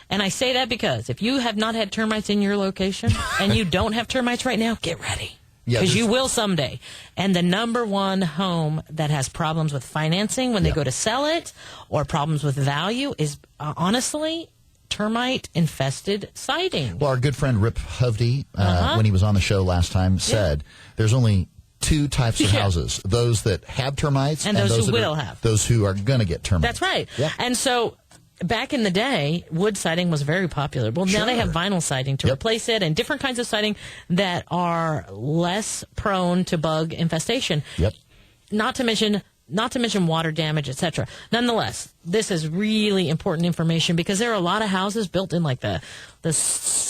And I say that because if you have not had termites in your location and you don't have termites right now, get ready. Yeah, Because you will someday. And the number one home that has problems with financing when they go to sell it or problems with value is, honestly, termite-infested siding. well, our good friend Rip Hovde, when he was on the show last time, said there's only two types of houses, those that have termites And those who that will have. Those who are going to get termites. That's right. Yeah. And so back in the day, wood siding was very popular. Well, now they have vinyl siding to replace it and different kinds of siding that are less prone to bug infestation. Yep. Not to mention water damage, etc. Nonetheless, this is really important information because there are a lot of houses built in like the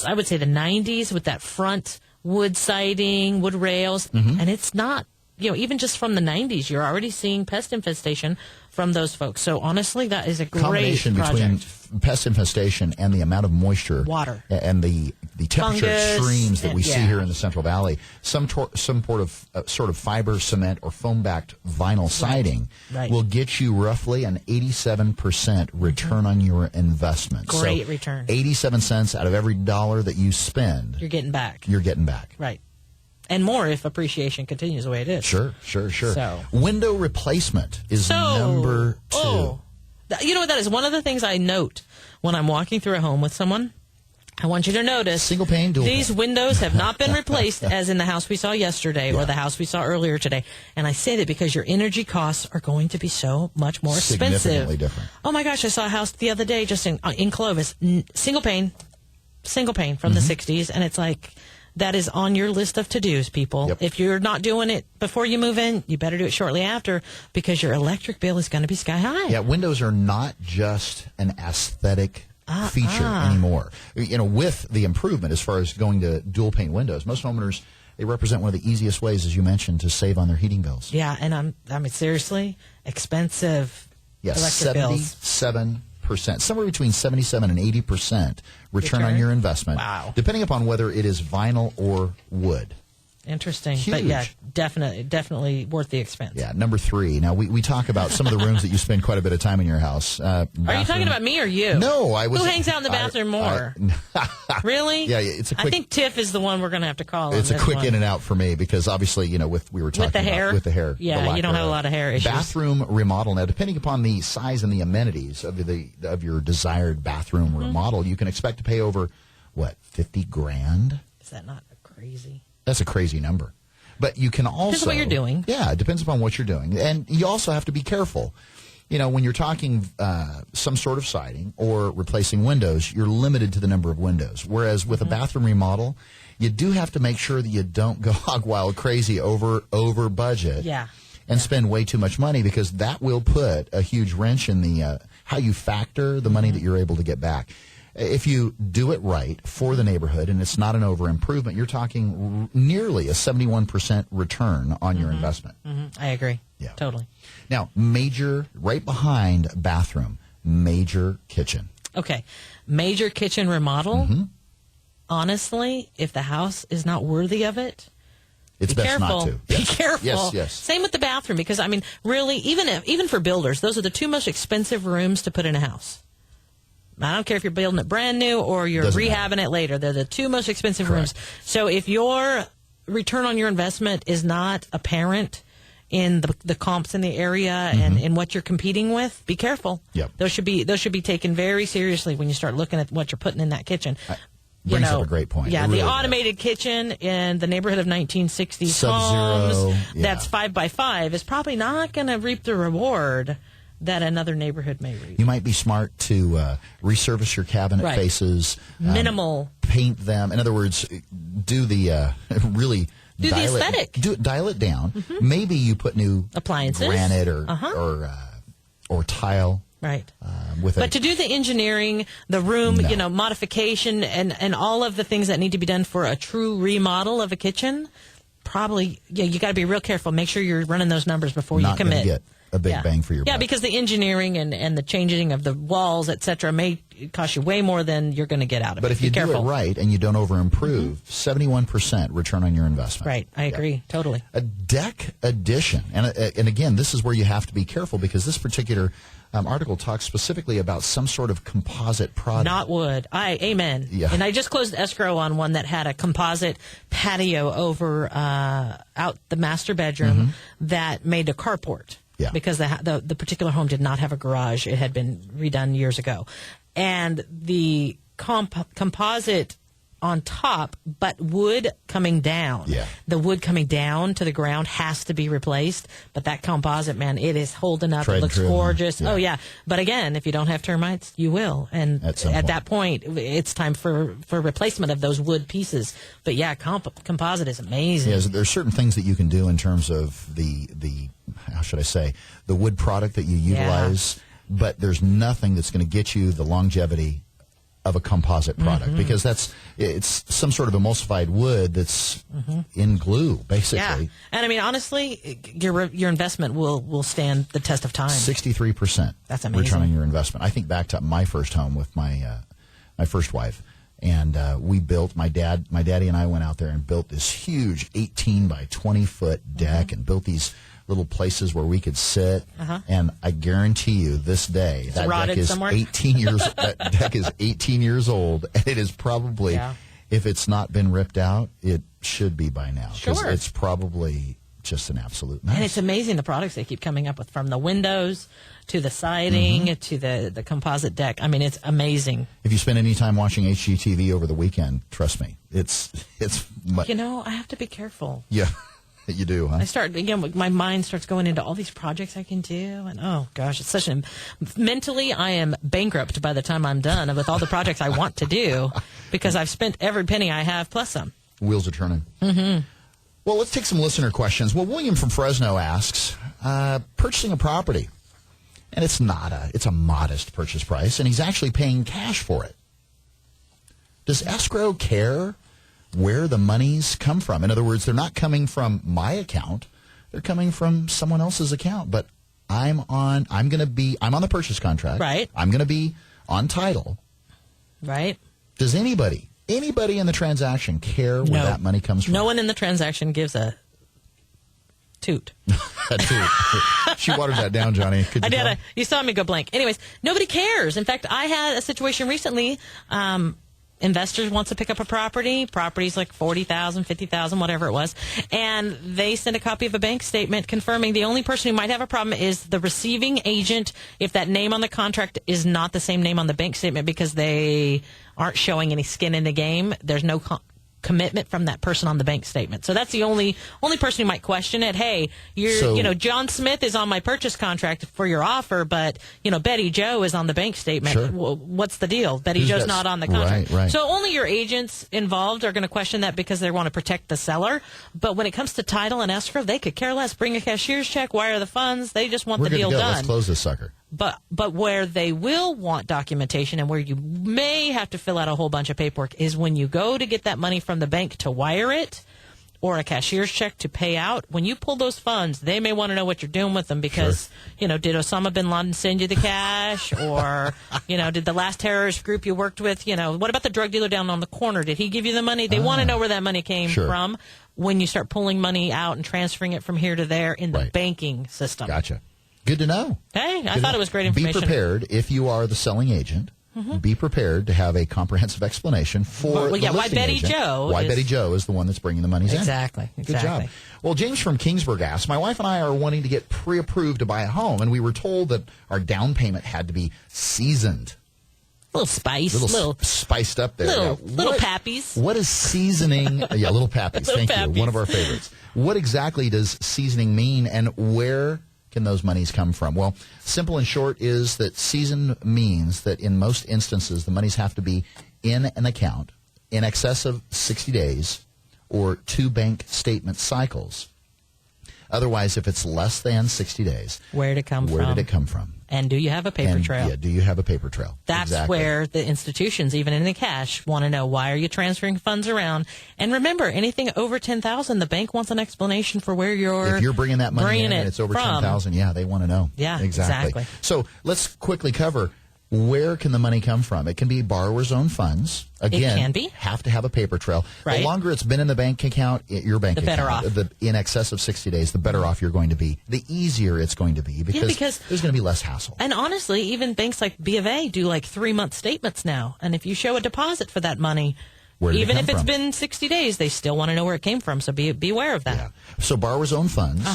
I would say the 90s with that front wood siding, wood rails, and it's not, even just from the 90s, you're already seeing pest infestation from those folks. So honestly, that is a great combination project. between pest infestation and the amount of moisture, Water, and the temperature fungus, extremes that we see yeah. here in the Central Valley. Some sort of fiber, cement, or foam-backed vinyl siding Right. will get you roughly an 87% return on your investment. Great so return. 87 cents out of every dollar that you spend, You're getting back. you're getting back. Right. And more if appreciation continues the way it is. Sure. So. Window replacement is number 2. You know what that is? One of the things I note when I'm walking through a home with someone, I want you to notice Single pane, dual these pane. windows have not been replaced as in the house we saw yesterday or Yeah. the house we saw earlier today. And I say that because your energy costs are going to be so much more expensive. Significantly different. Oh my gosh, I saw a house the other day just in Clovis, single pane from the 60s, and it's like, that is on your list of to-dos, people. Yep. If you're not doing it before you move in, you better do it shortly after because your electric bill is going to be sky high. Yeah, windows are not just an aesthetic feature anymore. You know, with the improvement as far as going to dual pane windows, most homeowners, they represent one of the easiest ways, as you mentioned, to save on their heating bills. Yeah, and I mean, seriously, expensive electric bills. 77%, somewhere between 77 and 80% return on your investment. Wow. Depending upon whether it is vinyl or wood. Interesting. Huge. But yeah, definitely worth the expense. Yeah, number 3. Now, we talk about some of the rooms that you spend quite a bit of time in your house. Are you talking about me or you? No, I was. Who hangs out in the bathroom more? Really? Yeah, it's a quick. I think Tiff is the one we're going to have to call. It's on a this quick one. in and out for me because obviously, you know, we were talking With the about hair? with the hair. Yeah, the lack you don't have a thereof. lot of hair issues. Bathroom remodel. Now, depending upon the size and the amenities of your desired bathroom Mm-hmm. remodel, you can expect to pay over what, $50,000? Is that not crazy? That's a crazy number. But you can also... Depends what you're doing. Yeah, it depends upon what you're doing. And you also have to be careful. You know, when you're talking some sort of siding or replacing windows, you're limited to the number of windows. Whereas with a bathroom remodel, you do have to make sure that you don't go hog wild crazy over budget. Yeah. And spend way too much money because that will put a huge wrench in the how you factor the money that you're able to get back. If you do it right for the neighborhood and it's not an over improvement, you're talking nearly a 71% return on your investment. I agree. Yeah. Totally. Now, right behind bathroom, major kitchen. Okay. Major kitchen remodel. Mm-hmm. Honestly, if the house is not worthy of it, It's be best careful. not to. Be Yes. careful. Yes. Same with the bathroom because, I mean, really, even for builders, those are the two most expensive rooms to put in a house. I don't care if you're building it brand new or you're Doesn't rehabbing matter. it later. They're the two most expensive Correct. rooms. So if your return on your investment is not apparent in the comps in the area and in what you're competing with, be careful. Yep. Those should be taken very seriously when you start looking at what you're putting in that kitchen. Brings up a great point. Yeah, It really the does. automated kitchen in the neighborhood of 1960s Sub-zero, homes yeah. that's 5x5 is probably not going to reap the reward that another neighborhood may reap. You might be smart to resurface your cabinet Right. faces. Minimal. Paint them. In other words, do the really... Do the aesthetic. Dial it down. Maybe you put new Appliances. granite or tile. Right. With But to do the engineering, the room, No. modification, and all of the things that need to be done for a true remodel of a kitchen, probably, you got to be real careful. Make sure you're running those numbers before you not going to commit. get a big bang for your buck. Yeah, because the engineering and the changing of the walls, et cetera, may cost you way more than you're going to get out of it. But if Be you careful. do it right and you don't over improve, 71% return on your investment. Right, I agree, totally. A deck addition, and again, this is where you have to be careful because this particular article talks specifically about some sort of composite product. Not wood. Amen. Yeah. And I just closed escrow on one that had a composite patio over out the master bedroom that made a carport. Yeah. Because the particular home did not have a garage. It had been redone years ago. And the composite on top, but wood coming down. Yeah. The wood coming down to the ground has to be replaced. But that composite, man, it is holding up. Tried It and looks true, huh? gorgeous. Yeah. Oh, yeah. But again, if you don't have termites, you will. And At some at point. that point, it's time for replacement of those wood pieces. But yeah, composite is amazing. Yeah, there's certain things that you can do in terms of the how should I say, the wood product that you utilize, but there's nothing that's going to get you the longevity of a composite product because it's some sort of emulsified wood that's in glue, basically. Yeah. And I mean, honestly, your investment will stand the test of time. 63%. That's amazing. Return on your investment. I think back to my first home with my first wife, and we built, my daddy and I went out there and built this huge 18 by 20 foot deck and built these little places where we could sit, and I guarantee you this day that deck is somewhere. 18 years that deck is 18 years old, and it is probably if it's not been ripped out, it should be by now. Sure. It's probably just an absolute mess. And it's amazing the products they keep coming up with, from the windows to the siding to the composite deck. I mean, it's amazing. If you spend any time watching HGTV over the weekend, trust me, it's You know, I have to be careful. Yeah. You do, huh? I start, again, my mind starts going into all these projects I can do, and oh gosh, it's such mentally I am bankrupt by the time I'm done with all the projects I want to do, because I've spent every penny I have plus some. Wheels are turning. Well, let's take some listener questions. Well, William from Fresno asks, purchasing a property, and it's a modest purchase price, and he's actually paying cash for it. Does escrow care where the monies come from? In other words, they're not coming from my account; they're coming from someone else's account. But I'm on the purchase contract. Right. I'm going to be on title. Right. Does anybody in the transaction care where that money comes from? No one in the transaction gives a toot. A toot. She watered that down, Johnny. Could you tell? You saw me go blank. Anyways, nobody cares. In fact, I had a situation recently. Investors wants to pick up a property's like $40,000, $50,000, whatever it was, and they send a copy of a bank statement confirming. The only person who might have a problem is the receiving agent if that name on the contract is not the same name on the bank statement, because they aren't showing any skin in the game. There's no commitment from that person on the bank statement. So that's the only person who might question it. Hey, John Smith is on my purchase contract for your offer, but Betty Joe is on the bank statement. Sure. What's the deal? Betty Joe's not on the contract. Right. So only your agents involved are going to question that, because they want to protect the seller. But when it comes to title and escrow, they could care less. Bring a cashier's check, wire the funds. They just want the deal done. Let's close this sucker. But where they will want documentation, and where you may have to fill out a whole bunch of paperwork, is when you go to get that money from the bank to wire it, or a cashier's check to pay out. When you pull those funds, they may want to know what you're doing with them, because, did Osama bin Laden send you the cash? Or, did the last terrorist group you worked with, what about the drug dealer down on the corner? Did he give you the money? They want to know where that money came from when you start pulling money out and transferring it from here to there in the banking system. Gotcha. Good to know. Hey, I thought it was great information. Be prepared, if you are the selling agent, be prepared to have a comprehensive explanation for the why Betty agent, Joe why Betty Joe is the one that's bringing the monies in. Exactly. Good job. Well, James from Kingsburg asks, my wife and I are wanting to get pre-approved to buy a home, and we were told that our down payment had to be seasoned. A little spice. Little spiced up there. Little pappies. What is seasoning? Yeah, little pappies. Thank you. One of our favorites. What exactly does seasoning mean, and where can those monies come from? Well, simple and short is that season means that in most instances the monies have to be in an account in excess of 60 days or 2 bank statement cycles. Otherwise, if it's less than 60 days, where did it come from? And do you have a paper trail? Yeah, do you have a paper trail? That's where the institutions, even in the cash, want to know, why are you transferring funds around? And remember, anything over $10,000, the bank wants an explanation for where you're. If you're bringing that money in and it's over $10,000, they want to know. Yeah, exactly. So let's quickly cover, where can the money come from? It can be borrower's own funds. Again, it can be. Have to have a paper trail. Right. The longer it's been in the bank account, your bank account, better off. In excess of 60 days, the better off you're going to be. The easier it's going to be, because there's going to be less hassle. And honestly, even banks like B of A do like 3-month statements now. And if you show a deposit for that money, even if it's been 60 days, they still want to know where it came from. So be aware of that. Yeah. So borrower's own funds,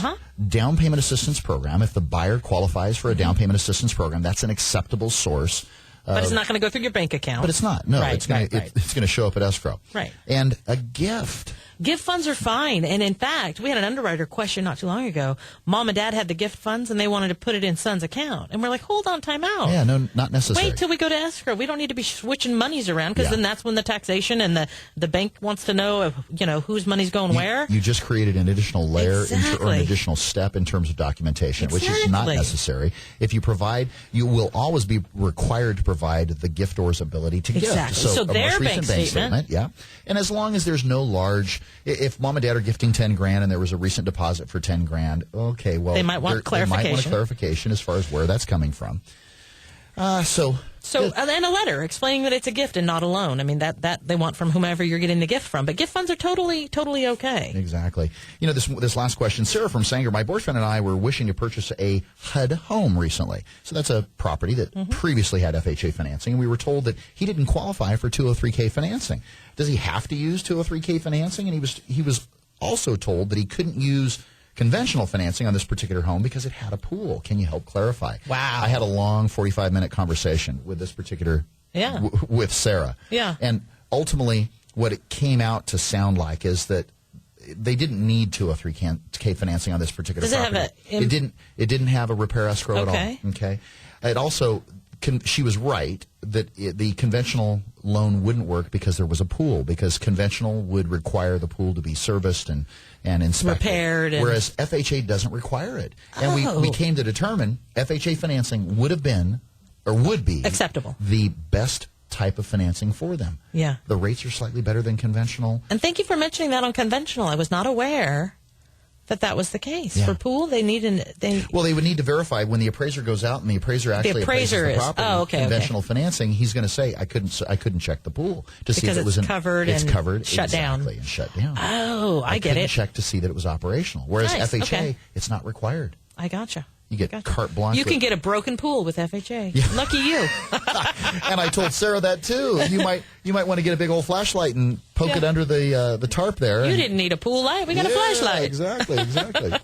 down payment assistance program. If the buyer qualifies for a down payment assistance program, that's an acceptable source. But it's not going to go through your bank account. But it's not. No, it's going to show up at escrow. Right. And a gift. Gift funds are fine. And in fact, we had an underwriter question not too long ago. Mom and Dad had the gift funds and they wanted to put it in son's account. And we're like, hold on, time out. Yeah, no, not necessary. Wait till we go to escrow. We don't need to be switching monies around because Yeah. then that's when the taxation and the bank wants to know, whose money's going where. You just created an additional layer or an Exactly. additional step in terms of documentation, which is not Exactly. necessary. If you provide, you will always be required to provide the giftor's ability to Exactly. gift. So a their most recent bank statement. yeah. And as long as there's no large, if mom and dad are gifting $10,000 and there was a recent deposit for $10,000, okay, well, They might want They might want a clarification. clarification as far as where that's coming from. So and a letter explaining that it's a gift and not a loan. I mean, that they want from whomever you're getting the gift from. But gift funds are totally okay. Exactly. This last question, Sarah from Sanger, my boyfriend and I were wishing to purchase a HUD home recently. So that's a property that previously had FHA financing, and we were told that he didn't qualify for 203K financing. Does he have to use 203K financing? And he was also told that he couldn't use conventional financing on this particular home because it had a pool. Can you help clarify? Wow. I had a long 45-minute conversation with this particular with Sarah. Yeah. And ultimately, what it came out to sound like is that they didn't need 203K financing on this particular Does it have property. It didn't have a repair escrow Okay. at all. Okay. It also, she was right that the conventional loan wouldn't work because there was a pool, because conventional would require the pool to be serviced and inspected. Repaired. Whereas FHA doesn't require it. And we came to determine FHA financing would be acceptable, the best type of financing for them. Yeah. The rates are slightly better than conventional. And thank you for mentioning that on conventional. I was not aware that was the case. Yeah. For pool, they would need to verify when the appraiser goes out and the appraiser actually appraiser appraises the is- property. Conventional financing, he's going to say, I couldn't check the pool to see if it was covered it's and covered shut down. exactly, and shut down. Oh, I get couldn't it. check to see that it was operational. Whereas Nice, FHA, okay. it's not required. I gotcha. You get carte blanche. You with- can get a broken pool with FHA. Lucky you. And I told Sarah that too. You might want to get a big old flashlight and poke it under the tarp there. You didn't need a pool light. We got a flashlight. Exactly. Again,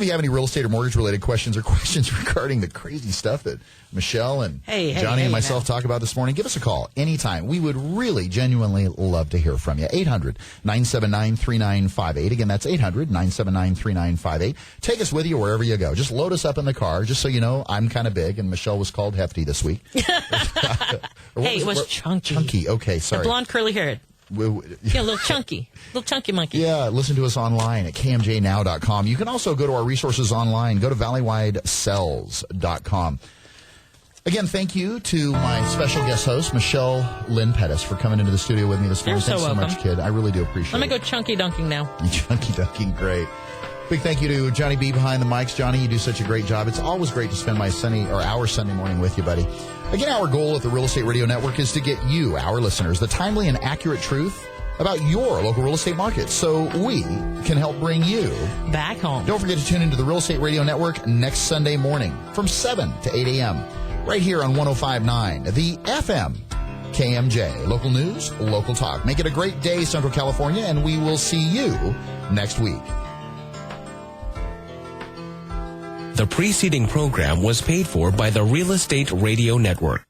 if you have any real estate or mortgage related questions or questions regarding the crazy stuff that Michelle and Johnny and myself talk about this morning, give us a call anytime. We would really genuinely love to hear from you. 800-979-3958. Again, that's 800-979-3958. Take us with you wherever you go. Just load us up in the car. Just so you know, I'm kind of big, and Michelle was called hefty this week. It was chunky. Chunky. Okay, sorry. The blonde curly haired. Yeah, a little chunky monkey. Yeah, listen to us online at kmjnow.com. You can also go to our resources online. Go to valleywidesells.com. Again, thank you to my special guest host, Michelle Lynn Pettis, for coming into the studio with me this morning. You're so Thanks so welcome. much, kid. I really do appreciate it. Let me go chunky dunking now. Chunky dunking, great. Big thank you to Johnny B behind the mics. Johnny, you do such a great job. It's always great to spend our Sunday morning with you, buddy. Again, our goal at the Real Estate Radio Network is to get you, our listeners, the timely and accurate truth about your local real estate market so we can help bring you back home. Don't forget to tune into the Real Estate Radio Network next Sunday morning from 7 to 8 a.m. right here on 105.9, the FM KMJ. Local news, local talk. Make it a great day, Central California, and we will see you next week. The preceding program was paid for by the Real Estate Radio Network.